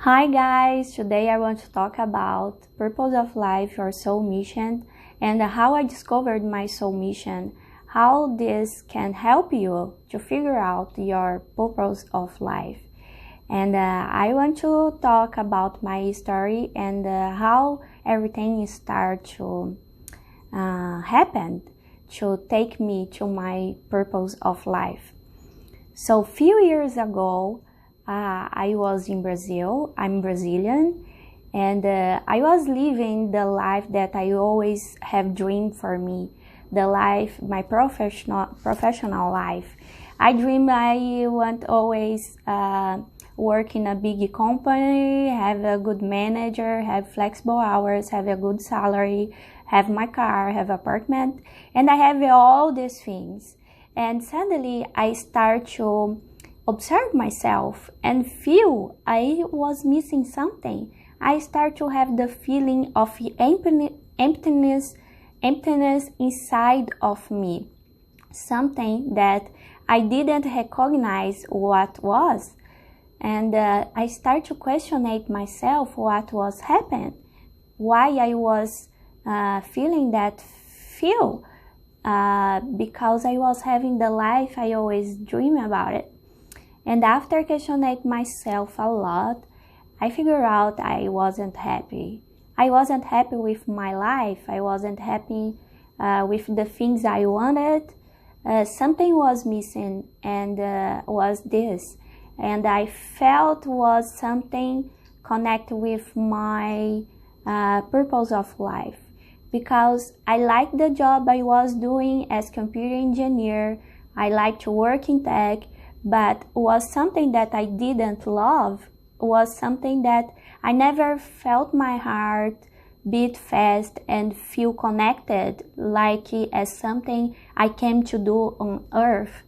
Hi guys, today I want to talk about purpose of life or soul mission and how I discovered my soul mission, how this can help you to figure out your purpose of life. And I want to talk about my story and how everything started to happen to take me to my purpose of life. So few years ago, I was in Brazil. I'm Brazilian, and I was living the life that I always have dreamed for me, the life, my professional life. I dream I want always work in a big company, have a good manager, have flexible hours, have a good salary, have my car, have apartment, and I have all these things. And suddenly I start to observe myself and feel I was missing something. I start to have the feeling of emptiness inside of me, something that I didn't recognize what was. And I start to questionate myself what was happening, why I was feeling that feel, because I was having the life I always dream about it. And after questioning myself a lot, I figured out I wasn't happy. I wasn't happy with my life. I wasn't happy with the things I wanted. Something was missing, and was this. And I felt was something connected with my purpose of life. Because I liked the job I was doing as computer engineer. I liked to work in tech. But was something that I didn't love, was something that I never felt my heart beat fast and feel connected like as something I came to do on earth.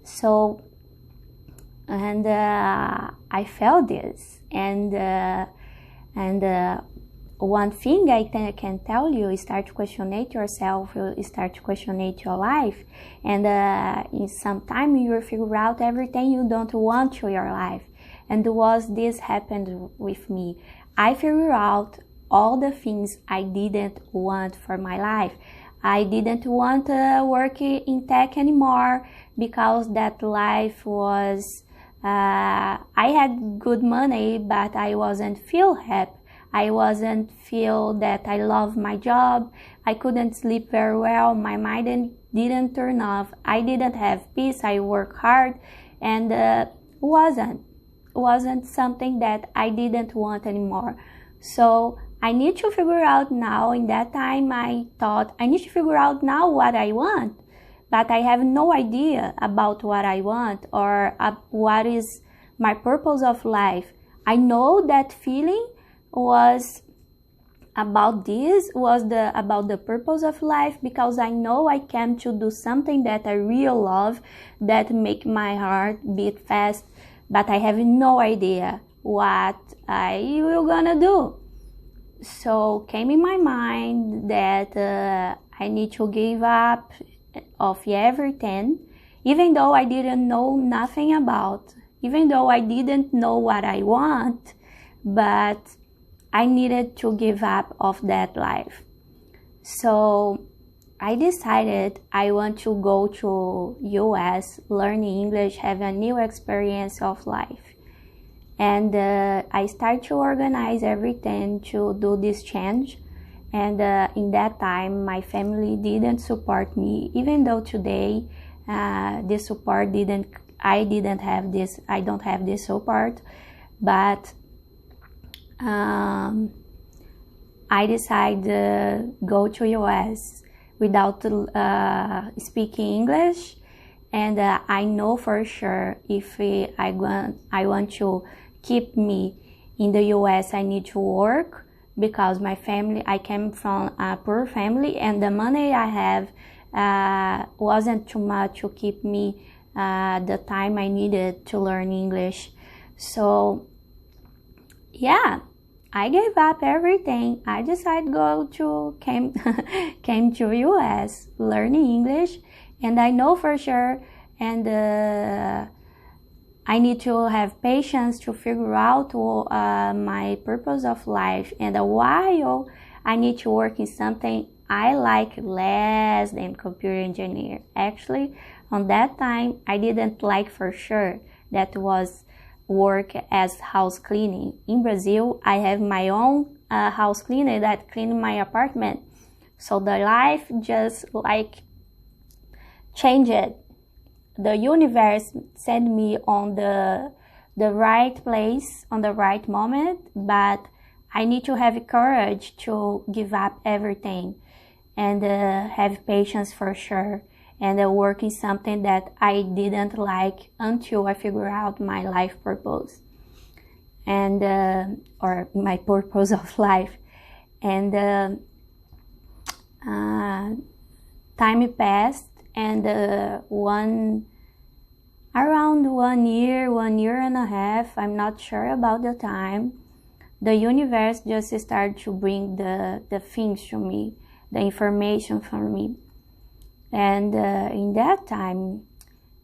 So, and I felt this, and one thing I can tell you is start to question yourself, you start to question your life, and in some time you will figure out everything you don't want to your life. And this happened with me. I figured out all the things I didn't want for my life. I didn't want to work in tech anymore because that life was, I had good money, but I wasn't feel happy. I wasn't feel that I love my job. I couldn't sleep very well. My mind didn't turn off. I didn't have peace. I work hard, and wasn't something that I didn't want anymore. So I need to figure out now. In that time, I thought I need to figure out now what I want, but I have no idea about what I want or what is my purpose of life. I know that feeling was about this, about the purpose of life, because I know I came to do something that I really love, that make my heart beat fast, but I have no idea what I will gonna do. So came in my mind that I need to give up of everything, even though I didn't know nothing about, even though I didn't know what I want, but I needed to give up of that life. So I decided I want to go to US, learn English, have a new experience of life. And I started to organize everything to do this change. And in that time, my family didn't support me, even though today this support I don't have this support, but I decided to go to US without speaking English, and I know for sure if I want to keep me in the US, I need to work, because my family, I came from a poor family, and the money I have wasn't too much to keep me the time I needed to learn English. So yeah, I gave up everything. I decided came to US, learning English, and I know for sure, and I need to have patience to figure out my purpose of life, and while I need to work in something I like less than computer engineer. Actually, on that time, I didn't like for sure. That was work as house cleaning. In Brazil, I have my own house cleaner that clean my apartment. So the life just like changed. The universe sent me on the right place on the right moment, but I need to have courage to give up everything and have patience for sure, and work in something that I didn't like until I figure out my life purpose and or my purpose of life. And time passed, and around 1 year, 1.5 years, I'm not sure about the time, the universe just started to bring the things to me, the information for me. And in that time,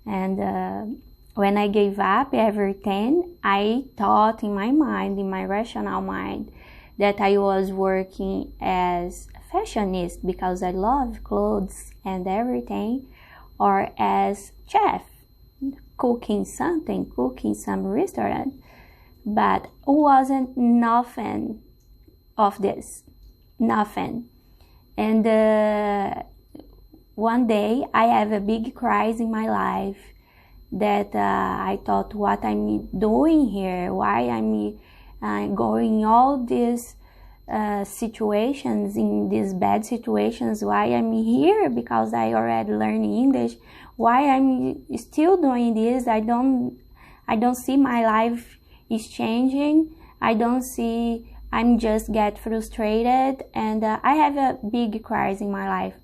and when I gave up everything, I thought in my mind, in my rational mind, that I was working as a fashionist because I love clothes and everything, or as chef, cooking some restaurant. But it wasn't nothing of this, nothing. And one day I have a big crisis in my life that I thought, what I'm doing here? Why I'm going all these situations, in these bad situations? Why I'm here? Because I already learned English. Why I'm still doing this? I don't see my life is changing. I don't see. I'm just get frustrated, and I have a big crisis in my life.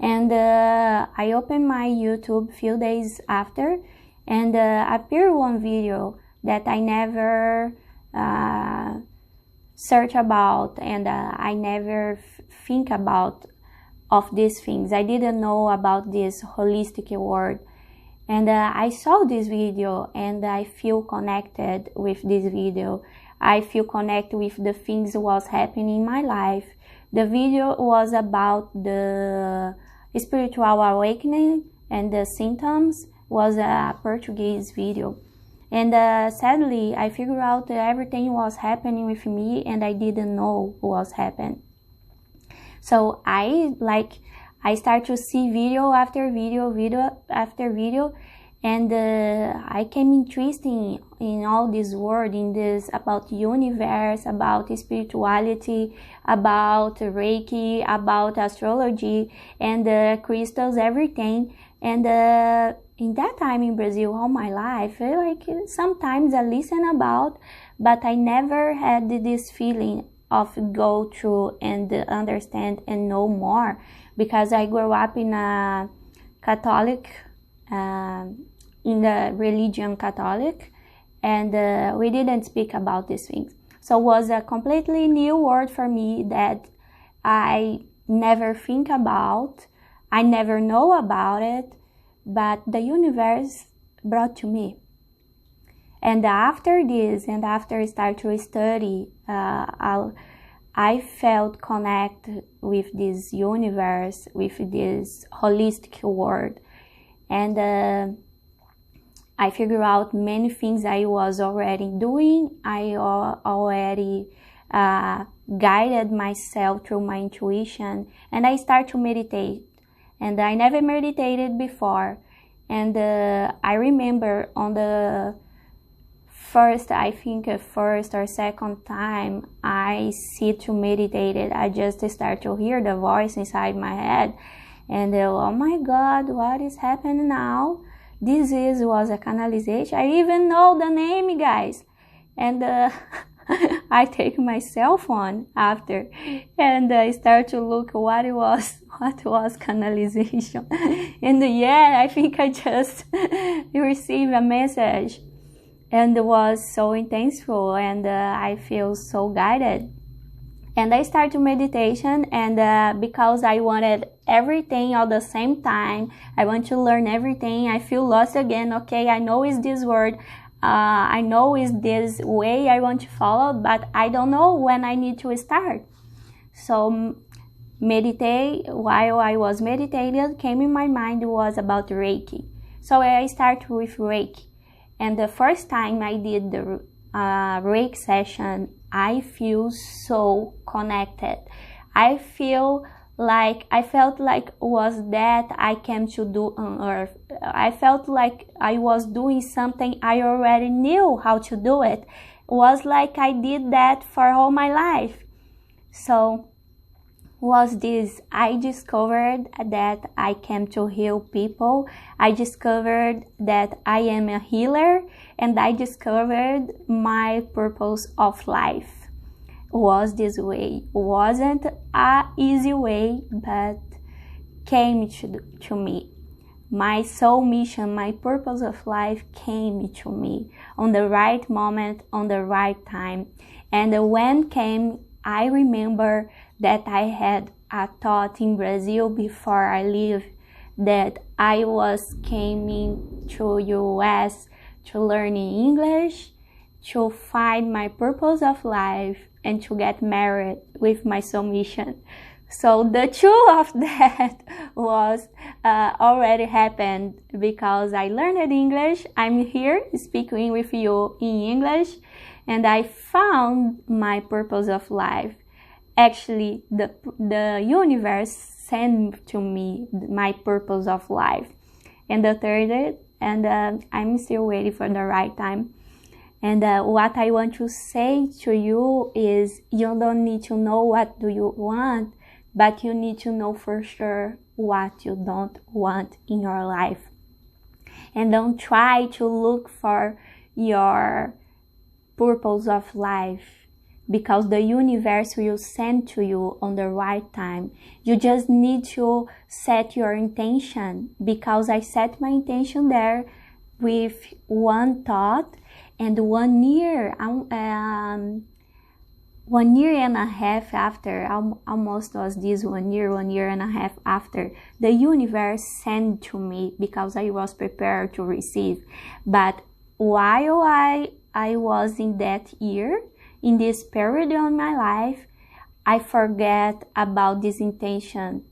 And I opened my YouTube few days after, and appeared one video that I never search about, and I never think about of these things. I didn't know about this holistic word, and I saw this video, and I feel connected with this video. I feel connected with the things that was happening in my life. The video was about the spiritual awakening, and the symptoms was a Portuguese video. And sadly, I figured out that everything was happening with me, and I didn't know what was happening. So I start to see video after video, and I came interested in all this world, in this about universe, about spirituality, about Reiki, about astrology, and crystals, everything. And in that time in Brazil, all my life, sometimes I listen about, but I never had this feeling of go through and understand and know more, because I grew up in a Catholic, in the religion Catholic, and we didn't speak about these things. So it was a completely new word for me that I never think about, I never know about it, but the universe brought to me. And after this, and after I started to study, I felt connected with this universe, with this holistic world. And I figured out many things I was already doing. I already guided myself through my intuition, and I started to meditate. And I never meditated before. And I remember on the first or second time I sit to meditate, I just start to hear the voice inside my head, and oh my God, what is happening now? This was a canalization. I even know the name, guys. And I take my cell phone after, and I start to look what was canalization. And yeah, I think I just received a message, and it was so intenseful, and I feel so guided. And I started meditation, and because I wanted everything all the same time, I want to learn everything. I feel lost again. Okay, I know is this word, I know is this way I want to follow, but I don't know when I need to start. So meditate, while I was meditating, came in my mind was about Reiki. So I started with Reiki, and the first time I did the Reiki session, I feel so connected. I felt like was that I came to do on earth. I felt like I was doing something I already knew how to do it. It was like I did that for all my life. So was this, I discovered that I came to heal people. I discovered that I am a healer, and I discovered my purpose of life was this way. Wasn't a easy way, but came to me. My soul mission, my purpose of life came to me on the right moment, on the right time. And when came, I remember that I had a thought in Brazil before I leave, that I was coming to US to learn English, to find my purpose of life, and to get married with my soul mission. So the two of that was already happened because I learned English. I'm here speaking with you in English, and I found my purpose of life. Actually, the universe sent to me my purpose of life. And the third, and I'm still waiting for the right time. And what I want to say to you is, you don't need to know what do you want, but you need to know for sure what you don't want in your life. And don't try to look for your purpose of life, because the universe will send to you on the right time. You just need to set your intention, because I set my intention there with one thought, and 1 year, 1 year and a half after, almost was this 1 year, 1 year and a half after, the universe sent to me because I was prepared to receive. But while I was in that year, in this period of my life, I forget about this intention.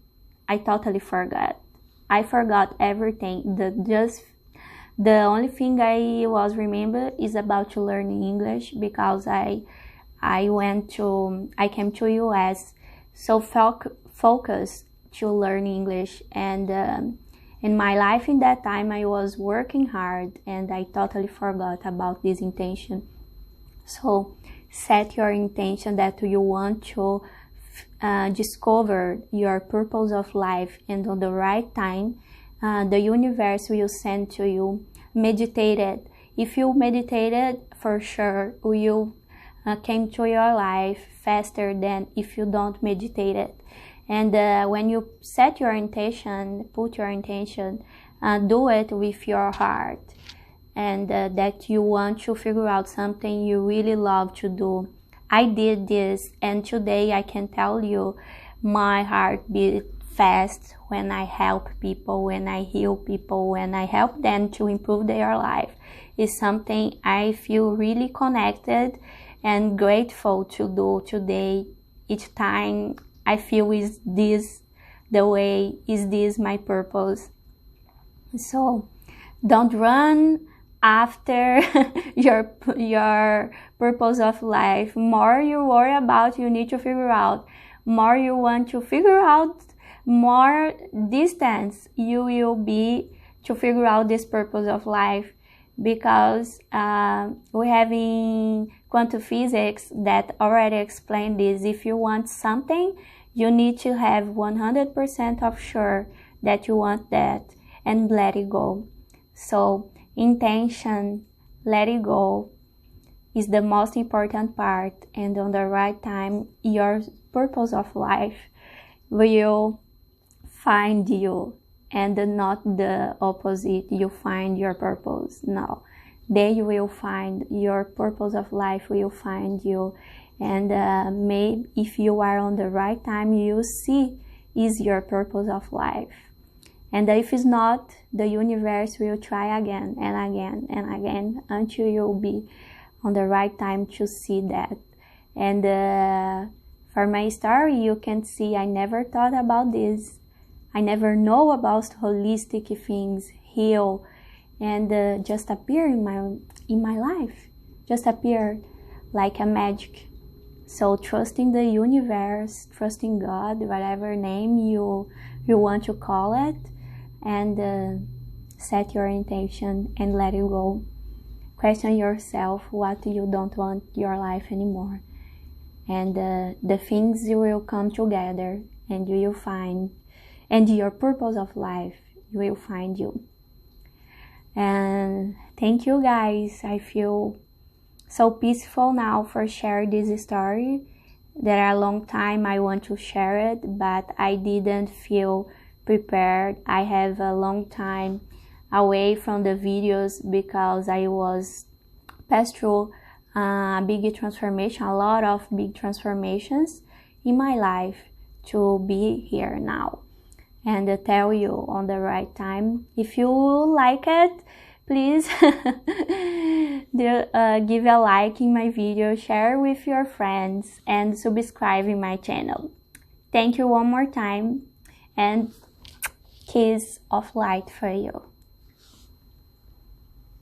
I totally forgot. I forgot everything. The only thing I was remember is about to learn English, because I came to US so focused to learn English, and in my life in that time I was working hard, and I totally forgot about this intention. So set your intention that you want to discover your purpose of life, and on the right time, the universe will send to you. Meditated. If you meditated, for sure will came to your life faster than if you don't meditate it. And when you set your intention, put your intention, do it with your heart, and that you want to figure out something you really love to do. I did this, and today I can tell you my heart beat fast when I help people, when I heal people, when I help them to improve their life. It's something I feel really connected and grateful to do today. Each time I feel is this the way, is this my purpose. So don't run after your purpose of life. More you worry about, you need to figure out. More you want to figure out, more distance you will be to figure out this purpose of life, because we have in quantum physics that already explained this. If you want something, you need to have 100% of sure that you want that, and let it go. So intention, let it go, is the most important part, and on the right time, your purpose of life will find you, and not the opposite, you find your purpose. No, Then you will find your purpose of life will find you. And maybe if you are on the right time, you see is your purpose of life. And if it's not, the universe will try again and again and again until you'll be on the right time to see that. And for my story, you can see I never thought about this. I never know about holistic things, heal, and just appear in my life, just appeared like a magic. So trusting the universe, trusting God, whatever name you want to call it, and set your intention and let it go. Question yourself what you don't want your life anymore, and the things will come together, and you will find, and your purpose of life will find you. And thank you guys. I feel so peaceful now for sharing this story. There are a long time I want to share it, but I didn't feel prepared. I have a long time away from the videos because I was passed through a big transformation, a lot of big transformations in my life to be here now and tell you on the right time. If you like it, please give a like in my video, share with your friends, and subscribe in my channel. Thank you one more time, and kiss of light for you.